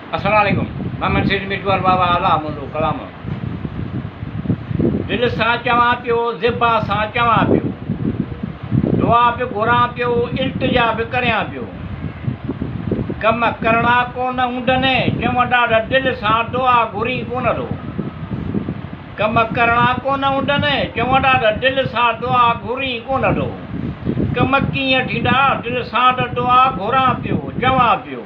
अस्सलामुअलैकुम। मोहम्मद सैयद मिटवार बाबा आला मुंडो कलाम। दिल सां चवां पियो, ज़िबा सां चवां पियो, दुआ बि घुरां पियो, इल्तिजा बि करियां पियो। कम करणा कोन हूंदनि, चवंदा त दिल सां दुआ घुरी कोन थो। कम करणा कोन हूंदनि, चवंदा त दिल सां दुआ घुरी कोन थो। कम कीअं थींदा, दिल सां त दुआ घुरां पियो, चवां पियो।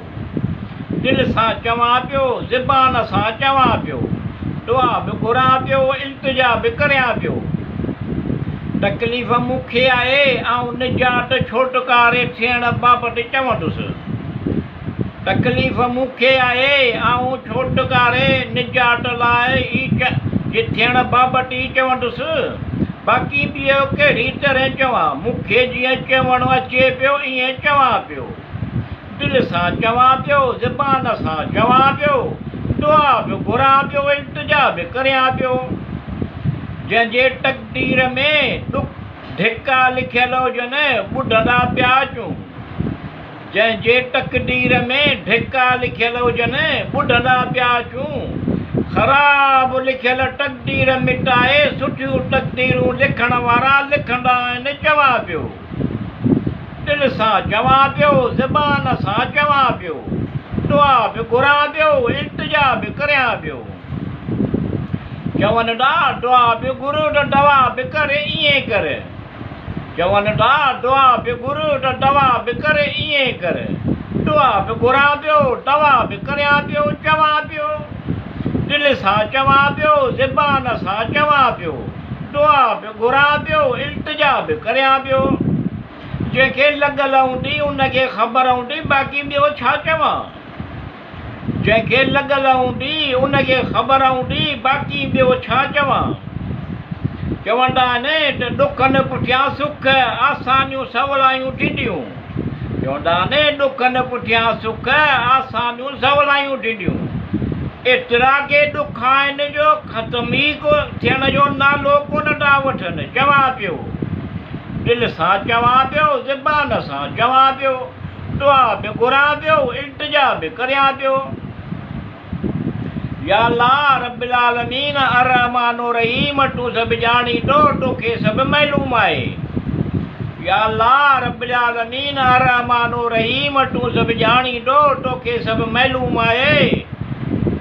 दिल सां चवां पियो, ज़बान सां चवां पियो, दुआ बि घुरां पियो, इल्तिजा बि करियां पियो। तकलीफ़ मूंखे आहे ऐं निजात छुटकारे थियण बाबति चवंदुसि। तकलीफ़ मूंखे आहे ऐं छुटकारे निजात लाइ ई थियण बाबति ई चवंदुसि। बाक़ी ॿियो कहिड़ी तरह चवां, मूंखे जीअं चवणु अचे पियो ईअं चवां पियो। दिल सां चवां पियो, ज़बान सां चवां पियो, दुआ बि घुरां पियो, इल्तिजा बि करियां पियो। जंहिंजे तक़दीर में ॾुख धिका लिखियल हुजनि, ॿुधंदा पिया अचूं। जंहिंजे तक़दीर में धिका लिखियल हुजनि, ॿुधंदा पिया अचूं। ख़राब लिखियल तक़दीर मिटाए सुठियूं तक़दीरूं लिखण वारा लिखंदा आहिनि, चवां पियो। दिल सां चवां पियो, ज़बान सां चवां पियो, दुआ बि घुरां पियो, इल्तिजा बि करियां पियो। चवनि था दुआ बि घुर त दवा बि करे ईअं कर। चवनि था दुआ बि घुर त दवा बि करे ईअं कर। दुआ बि घुरां पियो, दवा बि करियां पियो, चवां पियो। दिल सां चवां पियो, ज़बान सां चवां पियो, दुआ बि घुरां पियो, इल्तिजा बि करियां पियो। जंहिंखे लॻल हूंदी उनखे ख़बर हूंदी, बाक़ी ॿियो छा चवां। जंहिंखे लॻल हूंदी उनखे ख़बर हूंदी, बाक़ी ॿियो छा चवां। चवंदा आहिनि त ॾुखनि पुठियां सुख, आसानियूं सवलायूं थींदियूं। चवंदा आहिनि ॾुखनि पुठियां सुख, आसानियूं सवलायूं थींदियूं। एतिरा के ॾुख आहिनि जो ख़तम ई थियण जो नालो कोन था वठनि, चवां पियो। दिल सां चवां पियो, ज़बान सां चवां पियो, दुआ बि घुरां पियो, इल्तिजा बि करियां पियो। या अल्लाह रब्बिल आलमीन अर्रहमान रहीम, तूं सभु ॼाणींदो, तोखे सभु मालूम आहे। या अल्लाह रब्बिल आलमीन अर्रहमान रहीम, तूं सभु ॼाणींदो, तोखे सभु मालूम आहे।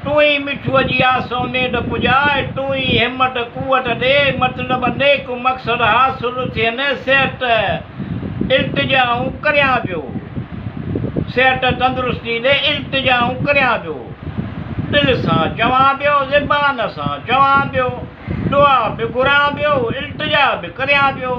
तूं ई मिठूअ जी आसोमेद पुॼाए, तूं ई हिमत कुवत ॾे, मतिलब नेक मक़सद हासिल थियनि। सिहत इल्तिजाऊं करियां पियो, सिहत तंदुरुस्ती ॾे, इल्तिजाऊं करियां पियो। दिल सां चवां पियो, ज़बान सां चवां पियो, दुआ बि घुरां पियो, इल्तिजा बि करियां पियो।